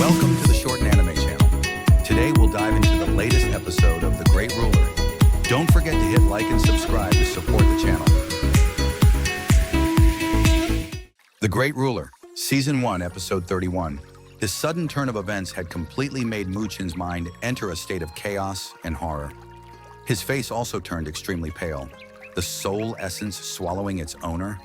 Welcome to the Shorten Anime channel. Today we'll dive into the latest episode of The Great Ruler. Don't forget to hit like and subscribe to support the channel. The Great Ruler, Season 1, Episode 31. This sudden turn of events had completely made Muchen's mind enter a state of chaos and horror. His face also turned extremely pale, the soul essence swallowing its owner.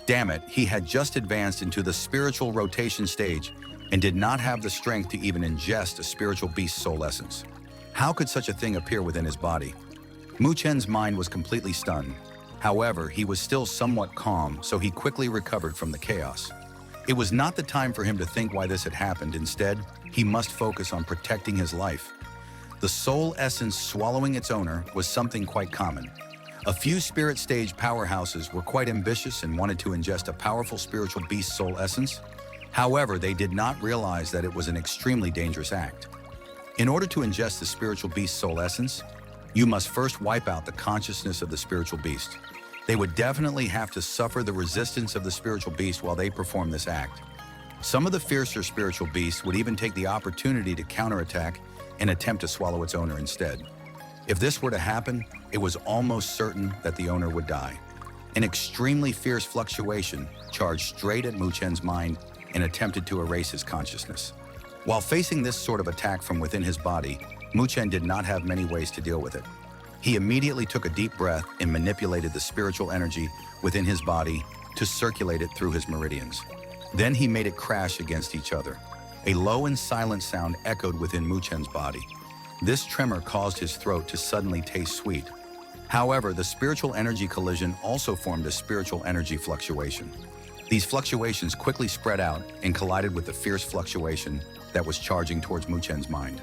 Damn it, he had just advanced into the spiritual rotation stage and did not have the strength to even ingest a spiritual beast's soul essence. How could such a thing appear within his body? Muchen's mind was completely stunned. However, he was still somewhat calm, so he quickly recovered from the chaos. It was not the time for him to think why this had happened. Instead, he must focus on protecting his life. The soul essence swallowing its owner was something quite common. A few spirit stage powerhouses were quite ambitious and wanted to ingest a powerful spiritual beast soul essence. However, they did not realize that it was an extremely dangerous act. In order to ingest the spiritual beast soul essence, you must first wipe out the consciousness of the spiritual beast. They would definitely have to suffer the resistance of the spiritual beast while they perform this act. Some of the fiercer spiritual beasts would even take the opportunity to counterattack and attempt to swallow its owner instead. If this were to happen, it was almost certain that the owner would die. An extremely fierce fluctuation charged straight at Muchen's mind and attempted to erase his consciousness. While facing this sort of attack from within his body, Muchen did not have many ways to deal with it. He immediately took a deep breath and manipulated the spiritual energy within his body to circulate it through his meridians. Then he made it crash against each other. A low and silent sound echoed within Muchen's body. This tremor caused his throat to suddenly taste sweet. However, the spiritual energy collision also formed a spiritual energy fluctuation. These fluctuations quickly spread out and collided with the fierce fluctuation that was charging towards Muchen's mind.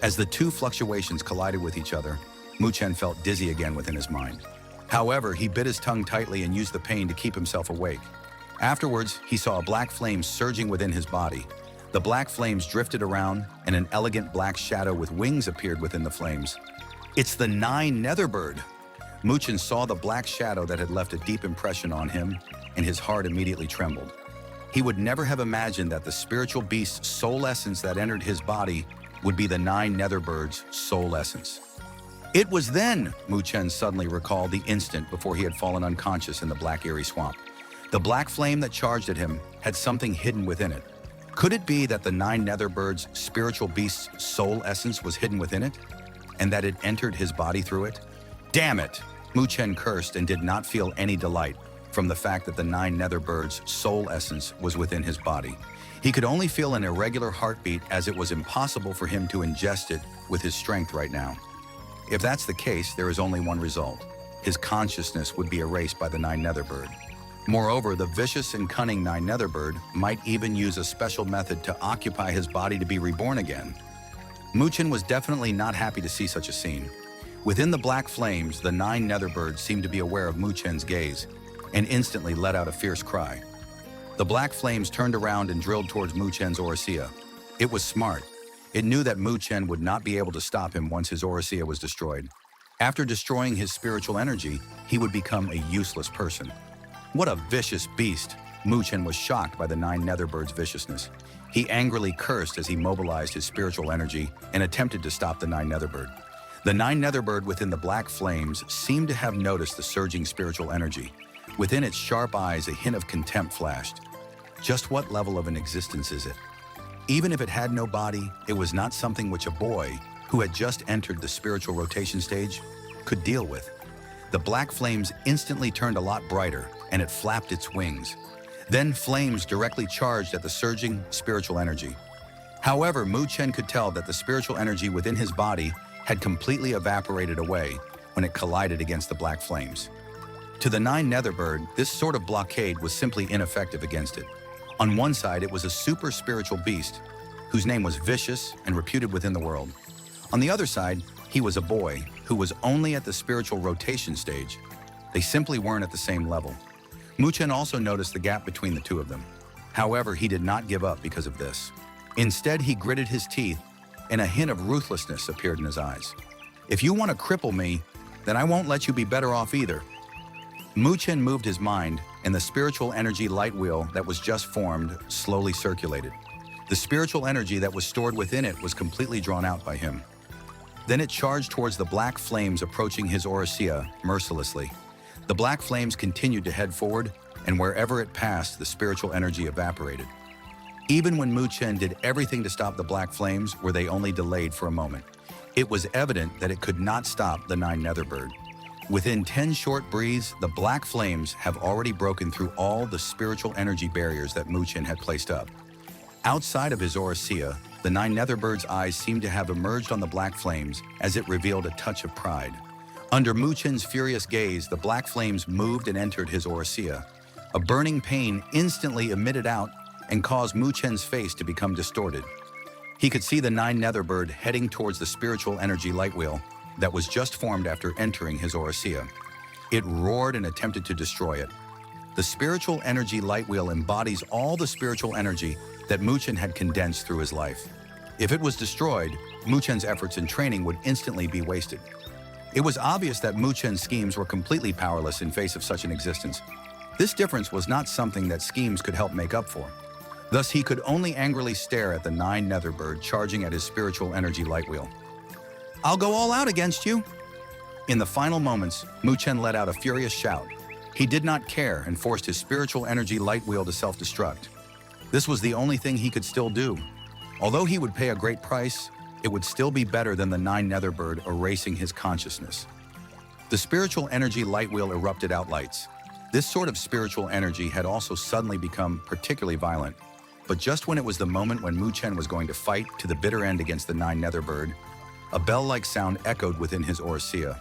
As the two fluctuations collided with each other, Muchen felt dizzy again within his mind. However, he bit his tongue tightly and used the pain to keep himself awake. Afterwards, he saw a black flame surging within his body. The black flames drifted around, and an elegant black shadow with wings appeared within the flames. It's the Nine Netherworld Bird! Muchen saw the black shadow that had left a deep impression on him, and his heart immediately trembled. He would never have imagined that the spiritual beast's soul essence that entered his body would be the Nine Netherworld Bird's soul essence. It was then Muchen suddenly recalled the instant before he had fallen unconscious in the black eerie swamp. The black flame that charged at him had something hidden within it. Could it be that the Nine Netherworld Bird's spiritual beast's soul essence was hidden within it, and that it entered his body through it? Damn it! Muchen cursed and did not feel any delight from the fact that the Nine Netherworld Bird's soul essence was within his body. He could only feel an irregular heartbeat, as it was impossible for him to ingest it with his strength right now. If that's the case, there is only one result. His consciousness would be erased by the Nine Netherworld Bird. Moreover, the vicious and cunning Nine Netherworld Bird might even use a special method to occupy his body to be reborn again. Muchen was definitely not happy to see such a scene. Within the black flames, the Nine Netherworld Bird seemed to be aware of Muchen's gaze and instantly let out a fierce cry. The black flames turned around and drilled towards Muchen's Oricea. It was smart. It knew that Muchen would not be able to stop him once his Oricea was destroyed. After destroying his spiritual energy, he would become a useless person. What a vicious beast! Muchen was shocked by the Nine Netherworld Bird's viciousness. He angrily cursed as he mobilized his spiritual energy and attempted to stop the Nine Netherworld Bird. The Nine Netherworld Bird within the black flames seemed to have noticed the surging spiritual energy. Within its sharp eyes, a hint of contempt flashed. Just what level of an existence is it? Even if it had no body, it was not something which a boy, who had just entered the spiritual rotation stage, could deal with. The black flames instantly turned a lot brighter, and it flapped its wings. Then flames directly charged at the surging spiritual energy. However, Muchen could tell that the spiritual energy within his body had completely evaporated away when it collided against the black flames. To the Nine Netherworld Bird, this sort of blockade was simply ineffective against it. On one side, it was a super spiritual beast, whose name was vicious and reputed within the world. On the other side, he was a boy who was only at the spiritual rotation stage. They simply weren't at the same level. Muchen also noticed the gap between the two of them. However, he did not give up because of this. Instead, he gritted his teeth, and a hint of ruthlessness appeared in his eyes. If you want to cripple me, then I won't let you be better off either. Muchen moved his mind, and the spiritual energy light wheel that was just formed slowly circulated. The spiritual energy that was stored within it was completely drawn out by him. Then it charged towards the black flames approaching his Oricea mercilessly. The black flames continued to head forward, and wherever it passed, the spiritual energy evaporated. Even when Mu Chen did everything to stop the black flames, were they only delayed for a moment. It was evident that it could not stop the Nine Netherworld Bird. Within 10 short breaths, the black flames have already broken through all the spiritual energy barriers that Mu Chen had placed up. Outside of his Oricea, the Nine Netherworld Bird's eyes seemed to have emerged on the black flames as it revealed a touch of pride. Under Mu Chen's furious gaze, the black flames moved and entered his Oricea. A burning pain instantly emitted out and caused Mu Chen's face to become distorted. He could see the Nine Netherworld Bird heading towards the spiritual energy light wheel that was just formed after entering his Oricea. It roared and attempted to destroy it. The spiritual energy light wheel embodies all the spiritual energy that Mu Chen had condensed through his life. If it was destroyed, Mu Chen's efforts in training would instantly be wasted. It was obvious that Mu Chen's schemes were completely powerless in face of such an existence. This difference was not something that schemes could help make up for. Thus, he could only angrily stare at the Nine Netherworld Bird charging at his spiritual energy light wheel. "I'll go all out against you!" In the final moments, Mu Chen let out a furious shout. He did not care and forced his spiritual energy light wheel to self-destruct. This was the only thing he could still do. Although he would pay a great price, it would still be better than the Nine Netherworld Bird erasing his consciousness. The spiritual energy light wheel erupted out lights. This sort of spiritual energy had also suddenly become particularly violent. But just when it was the moment when Mu Chen was going to fight to the bitter end against the Nine Netherworld Bird, a bell-like sound echoed within his Oricea.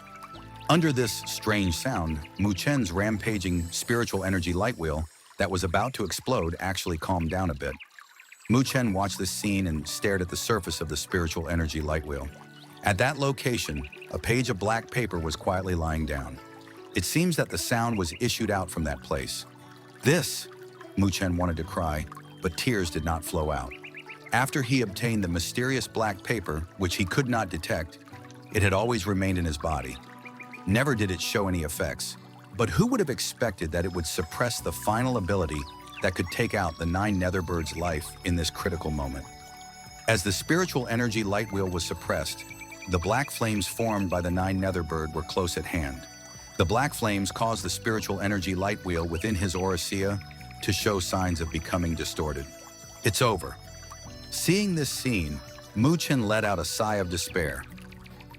Under this strange sound, Mu Chen's rampaging spiritual energy light wheel that was about to explode actually calmed down a bit. Mu Chen watched this scene and stared at the surface of the spiritual energy light wheel. At that location, a page of black paper was quietly lying down. It seems that the sound was issued out from that place. "This!" Mu Chen wanted to cry, but tears did not flow out. After he obtained the mysterious black paper, which he could not detect, it had always remained in his body. Never did it show any effects, but who would have expected that it would suppress the final ability that could take out the Nine Netherworld Bird's life in this critical moment? As the spiritual energy light wheel was suppressed, the black flames formed by the Nine Netherworld Bird were close at hand. The black flames caused the spiritual energy light wheel within his Oricea to show signs of becoming distorted. "It's over." Seeing this scene, Mu Chen let out a sigh of despair.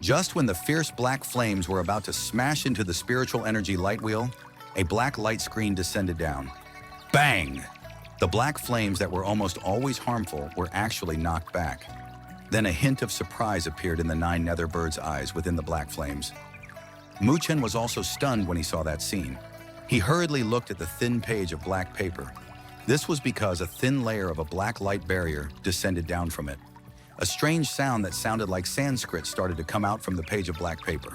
Just when the fierce black flames were about to smash into the spiritual energy light wheel, a black light screen descended down. Bang! The black flames that were almost always harmful were actually knocked back. Then a hint of surprise appeared in the Nine Netherworld Bird's eyes within the black flames. Mu Chen was also stunned when he saw that scene. He hurriedly looked at the thin page of black paper. This was because a thin layer of a black light barrier descended down from it. A strange sound that sounded like Sanskrit started to come out from the page of black paper.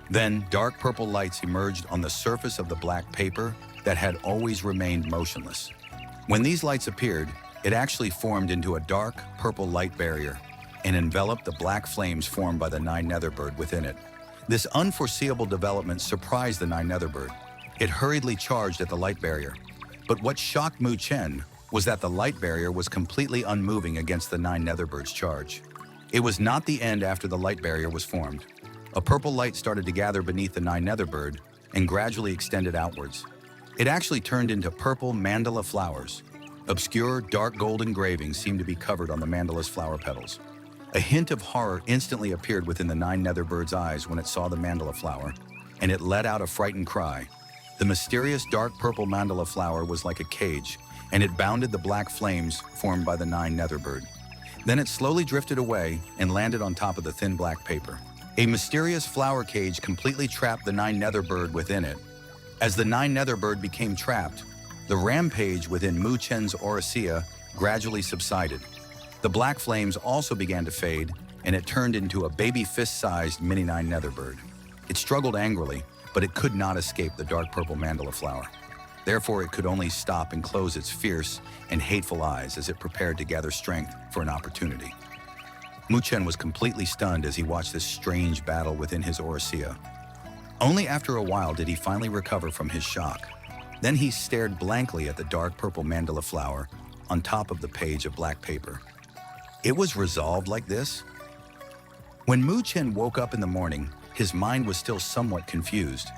Then, dark purple lights emerged on the surface of the black paper that had always remained motionless. When these lights appeared, it actually formed into a dark purple light barrier and enveloped the black flames formed by the Nine Netherworld Bird within it. This unforeseeable development surprised the Nine Netherworld Bird. It hurriedly charged at the light barrier. But what shocked Mu Chen was that the light barrier was completely unmoving against the Nine Netherworld Bird's charge. It was not the end after the light barrier was formed. A purple light started to gather beneath the Nine Netherworld Bird and gradually extended outwards. It actually turned into purple mandala flowers. Obscure, dark gold engravings seemed to be covered on the mandala's flower petals. A hint of horror instantly appeared within the Nine Netherworld Bird's eyes when it saw the mandala flower, and it let out a frightened cry. The mysterious dark purple mandala flower was like a cage, and it bounded the black flames formed by the Nine Netherworld Bird. Then it slowly drifted away and landed on top of the thin black paper. A mysterious flower cage completely trapped the Nine Netherworld Bird within it. As the Nine Netherworld Bird became trapped, the rampage within Mu Chen's Oricea gradually subsided. The black flames also began to fade, and it turned into a baby fist-sized mini Nine Netherworld Bird. It struggled angrily, but it could not escape the dark purple mandala flower. Therefore, it could only stop and close its fierce and hateful eyes as it prepared to gather strength for an opportunity. Mu Chen was completely stunned as he watched this strange battle within his Oricea. Only after a while did he finally recover from his shock. Then he stared blankly at the dark purple mandala flower on top of the page of black paper. It was resolved like this? When Mu Chen woke up in the morning, his mind was still somewhat confused.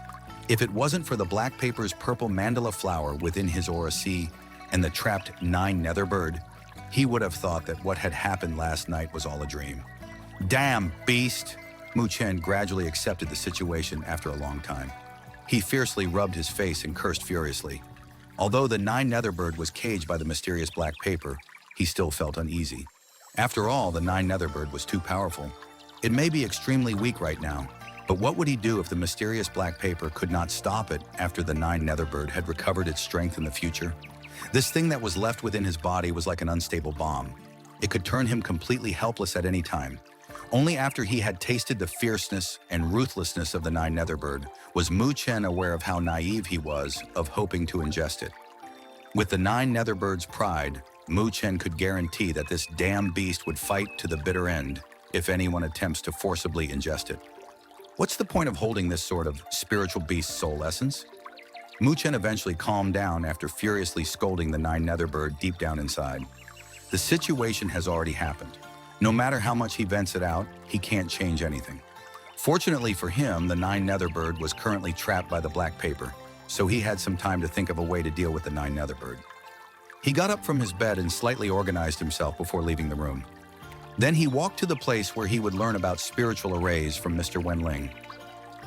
If it wasn't for the black paper's purple mandala flower within his aura sea and the trapped Nine Netherworld Bird, he would have thought that what had happened last night was all a dream. Damn beast! Mu Chen gradually accepted the situation after a long time. He fiercely rubbed his face and cursed furiously. Although the Nine Netherworld Bird was caged by the mysterious black paper, he still felt uneasy. After all, the Nine Netherworld Bird was too powerful. It may be extremely weak right now, but what would he do if the mysterious black paper could not stop it after the Nine Netherworld Bird had recovered its strength in the future? This thing that was left within his body was like an unstable bomb. It could turn him completely helpless at any time. Only after he had tasted the fierceness and ruthlessness of the Nine Netherworld Bird was Mu Chen aware of how naive he was of hoping to ingest it. With the Nine Netherworld Bird's pride, Mu Chen could guarantee that this damn beast would fight to the bitter end if anyone attempts to forcibly ingest it. What's the point of holding this sort of spiritual beast soul essence? Mu Chen eventually calmed down after furiously scolding the Nine Netherworld Bird deep down inside. The situation has already happened. No matter how much he vents it out, he can't change anything. Fortunately for him, the Nine Netherworld Bird was currently trapped by the black paper, so he had some time to think of a way to deal with the Nine Netherworld Bird. He got up from his bed and slightly organized himself before leaving the room. Then he walked to the place where he would learn about spiritual arrays from Mr. Wenling.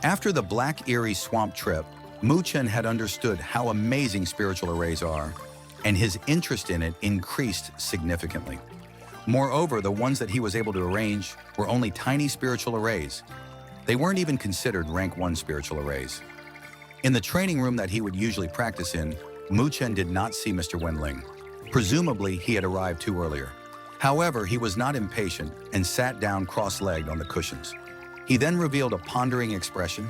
After the Black Eerie Swamp trip, Mu Chen had understood how amazing spiritual arrays are, and his interest in it increased significantly. Moreover, the ones that he was able to arrange were only tiny spiritual arrays. They weren't even considered rank 1 spiritual arrays. In the training room that he would usually practice in, Mu Chen did not see Mr. Wenling. Presumably, he had arrived too earlier. However, he was not impatient and sat down cross-legged on the cushions. He then revealed a pondering expression.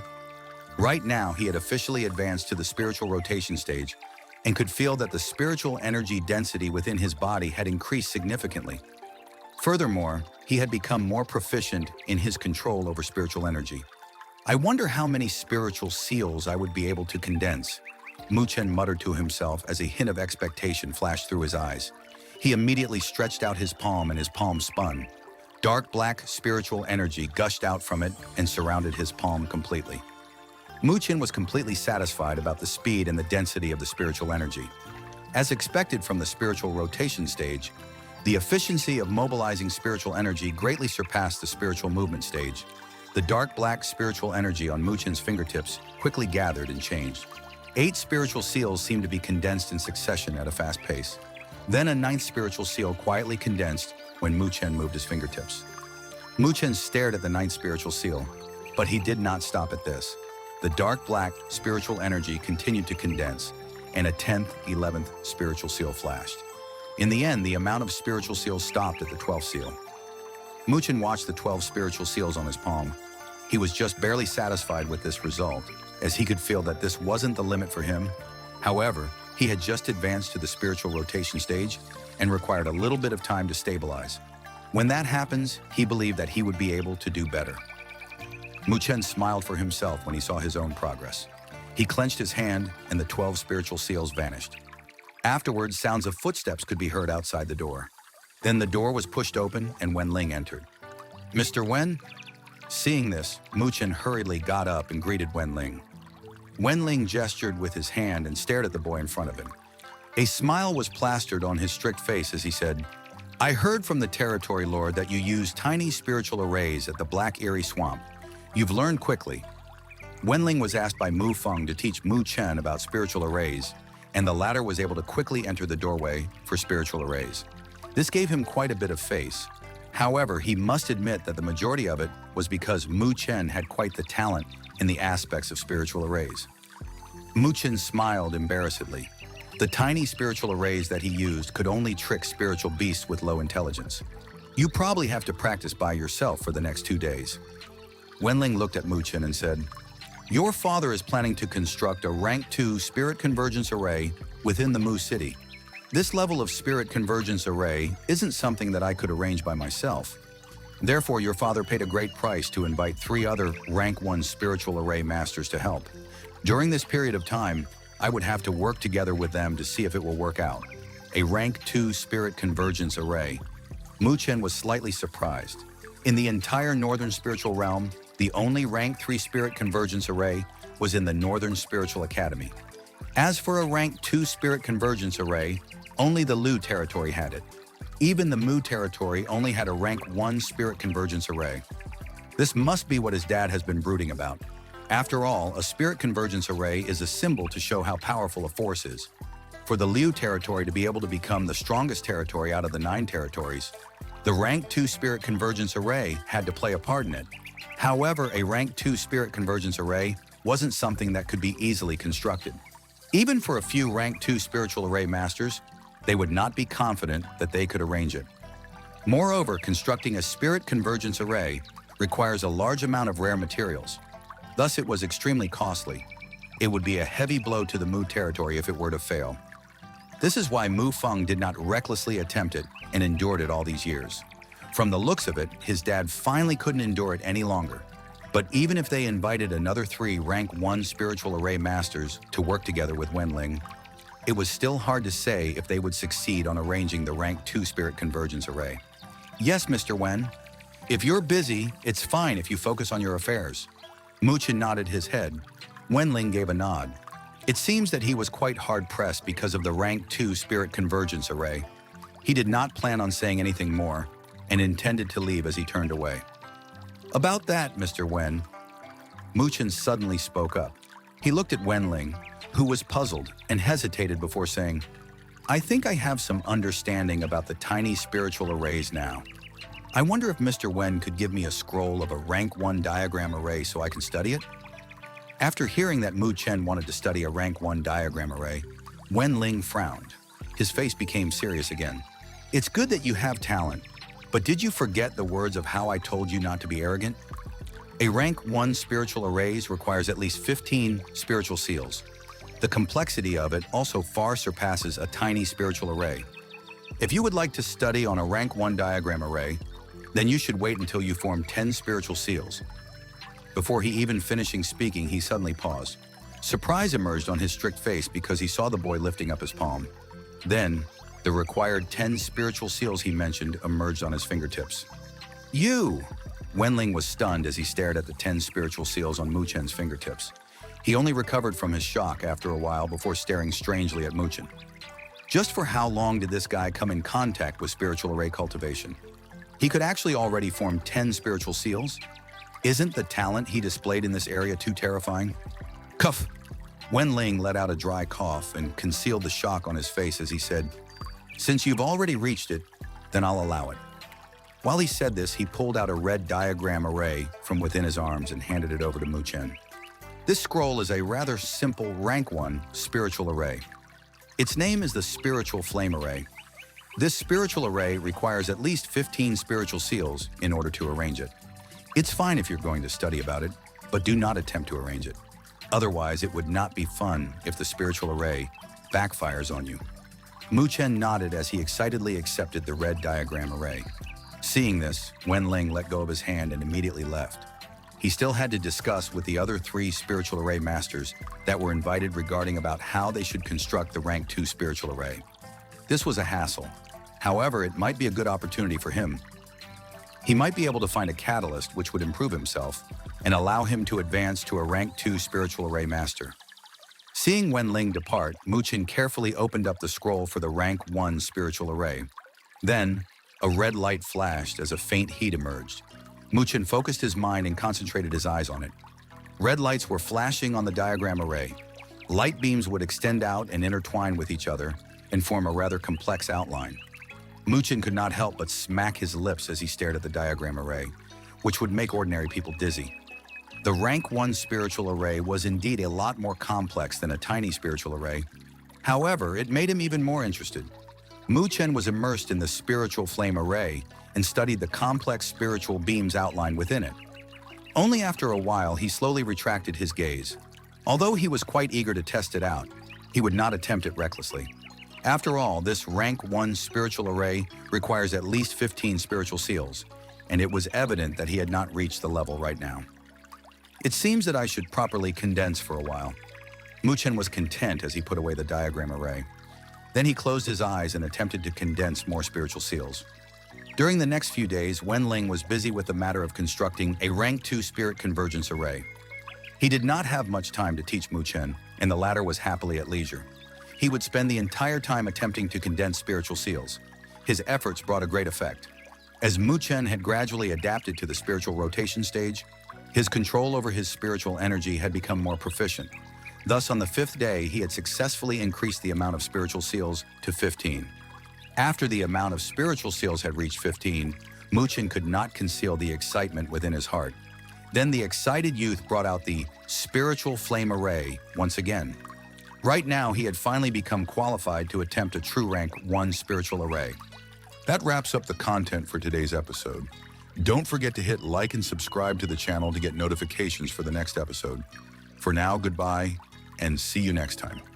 Right now, he had officially advanced to the spiritual rotation stage and could feel that the spiritual energy density within his body had increased significantly. Furthermore, he had become more proficient in his control over spiritual energy. I wonder how many spiritual seals I would be able to condense, Mu Chen muttered to himself as a hint of expectation flashed through his eyes. He immediately stretched out his palm and his palm spun. Dark black spiritual energy gushed out from it and surrounded his palm completely. Mu Chen was completely satisfied about the speed and the density of the spiritual energy. As expected from the spiritual rotation stage, the efficiency of mobilizing spiritual energy greatly surpassed the spiritual movement stage. The dark black spiritual energy on Mu Chen's fingertips quickly gathered and changed. 8 spiritual seals seemed to be condensed in succession at a fast pace. Then a 9th spiritual seal quietly condensed when Mu Chen moved his fingertips. Mu Chen stared at the 9th spiritual seal, but he did not stop at this. The dark black spiritual energy continued to condense, and a 10th, 11th spiritual seal flashed. In the end, the amount of spiritual seals stopped at the 12th seal. Mu Chen watched the 12 spiritual seals on his palm. He was just barely satisfied with this result, as he could feel that this wasn't the limit for him. However, he had just advanced to the spiritual rotation stage and required a little bit of time to stabilize. When that happens, he believed that he would be able to do better. Mu Chen smiled for himself when he saw his own progress. He clenched his hand and the 12 spiritual seals vanished. Afterwards, sounds of footsteps could be heard outside the door. Then the door was pushed open and Wenling entered. Mr. Wen? Seeing this, Mu Chen hurriedly got up and greeted Wenling. Wenling gestured with his hand and stared at the boy in front of him. A smile was plastered on his strict face as he said, I heard from the territory lord that you use tiny spiritual arrays at the Black Eerie Swamp. You've learned quickly. Wenling was asked by Mu Feng to teach Mu Chen about spiritual arrays, and the latter was able to quickly enter the doorway for spiritual arrays. This gave him quite a bit of face. However, he must admit that the majority of it was because Mu Chen had quite the talent in the aspects of spiritual arrays. Mu Chen smiled embarrassedly. The tiny spiritual arrays that he used could only trick spiritual beasts with low intelligence. You probably have to practice by yourself for the next 2 days. Wenling looked at Mu Chen and said, Your father is planning to construct a rank 2 spirit convergence array within the Mu City. This level of spirit convergence array isn't something that I could arrange by myself. Therefore, your father paid a great price to invite 3 other rank 1 spiritual array masters to help. During this period of time, I would have to work together with them to see if it will work out. a rank 2 spirit convergence array, Mu Chen was slightly surprised. In the entire Northern Spiritual Realm, the only rank 3 spirit convergence array was in the Northern Spiritual Academy. As for a rank 2 spirit convergence array, only the Lu territory had it. Even the Mu territory only had a rank 1 spirit convergence array. This must be what his dad has been brooding about. After all, a spirit convergence array is a symbol to show how powerful a force is. For the Liu territory to be able to become the strongest territory out of the 9 territories, the rank 2 spirit convergence array had to play a part in it. However, a rank 2 spirit convergence array wasn't something that could be easily constructed. Even for a few rank 2 spiritual array masters, they would not be confident that they could arrange it. Moreover, constructing a spirit convergence array requires a large amount of rare materials. Thus, it was extremely costly. It would be a heavy blow to the Mu territory if it were to fail. This is why Mu Feng did not recklessly attempt it and endured it all these years. From the looks of it, his dad finally couldn't endure it any longer. But even if they invited another 3 rank 1 spiritual array masters to work together with Wenling, it was still hard to say if they would succeed on arranging the rank 2 spirit convergence array. Yes, Mr. Wen. If you're busy, it's fine if you focus on your affairs. Mu Chen nodded his head. Wenling gave a nod. It seems that he was quite hard-pressed because of the rank 2 spirit convergence array. He did not plan on saying anything more and intended to leave as he turned away. About that, Mr. Wen. Mu Chen suddenly spoke up. He looked at Wenling, who was puzzled and hesitated before saying, I think I have some understanding about the tiny spiritual arrays now. I wonder if Mr. Wen could give me a scroll of a rank 1 diagram array so I can study it? After hearing that Mu Chen wanted to study a rank 1 diagram array, Wenling frowned. His face became serious again. It's good that you have talent, but did you forget the words of how I told you not to be arrogant? A rank 1 spiritual arrays requires at least 15 spiritual seals. The complexity of it also far surpasses a tiny spiritual array. If you would like to study on a rank 1 diagram array, then you should wait until you form 10 spiritual seals. Before he even finishing speaking, he suddenly paused. Surprise emerged on his strict face because he saw the boy lifting up his palm. Then, the required 10 spiritual seals he mentioned emerged on his fingertips. You! Wenling was stunned as he stared at the 10 spiritual seals on Mu Chen's fingertips. He only recovered from his shock after a while before staring strangely at Mu Chen. Just for how long did this guy come in contact with spiritual array cultivation? He could actually already form 10 spiritual seals? Isn't the talent he displayed in this area too terrifying? Cough! Wenling let out a dry cough and concealed the shock on his face as he said, Since you've already reached it, then I'll allow it. While he said this, he pulled out a red diagram array from within his arms and handed it over to Mu Chen. This scroll is a rather simple rank 1 spiritual array. Its name is the Spiritual Flame Array. This spiritual array requires at least 15 spiritual seals in order to arrange it. It's fine if you're going to study about it, but do not attempt to arrange it. Otherwise, it would not be fun if the spiritual array backfires on you. Mu Chen nodded as he excitedly accepted the red diagram array. Seeing this, Wenling let go of his hand and immediately left. He still had to discuss with the other 3 spiritual array masters that were invited regarding about how they should construct the rank 2 spiritual array. This was a hassle. However, it might be a good opportunity for him. He might be able to find a catalyst which would improve himself and allow him to advance to a rank 2 spiritual array master. Seeing Wenling depart, Mu Chen carefully opened up the scroll for the rank 1 spiritual array. Then, a red light flashed as a faint heat emerged. Mu Chen focused his mind and concentrated his eyes on it. Red lights were flashing on the diagram array. Light beams would extend out and intertwine with each other and form a rather complex outline. Mu Chen could not help but smack his lips as he stared at the diagram array, which would make ordinary people dizzy. The rank 1 spiritual array was indeed a lot more complex than a tiny spiritual array. However, it made him even more interested. Mu Chen was immersed in the spiritual flame array and studied the complex spiritual beams outlined within it. Only after a while, he slowly retracted his gaze. Although he was quite eager to test it out, he would not attempt it recklessly. After all, this rank 1 spiritual array requires at least 15 spiritual seals, and it was evident that he had not reached the level right now. It seems that I should properly condense for a while. Mu Chen was content as he put away the diagram array. Then he closed his eyes and attempted to condense more spiritual seals. During the next few days, Wenling was busy with the matter of constructing a rank 2 spirit convergence array. He did not have much time to teach Mu Chen, and the latter was happily at leisure. He would spend the entire time attempting to condense spiritual seals. His efforts brought a great effect. As Mu Chen had gradually adapted to the spiritual rotation stage, his control over his spiritual energy had become more proficient. Thus, on the 5th day, he had successfully increased the amount of spiritual seals to 15. After the amount of spiritual seals had reached 15, Mu Chen could not conceal the excitement within his heart. Then the excited youth brought out the spiritual flame array once again. Right now, he had finally become qualified to attempt a true rank 1 spiritual array. That wraps up the content for today's episode. Don't forget to hit like and subscribe to the channel to get notifications for the next episode. For now, goodbye, and see you next time.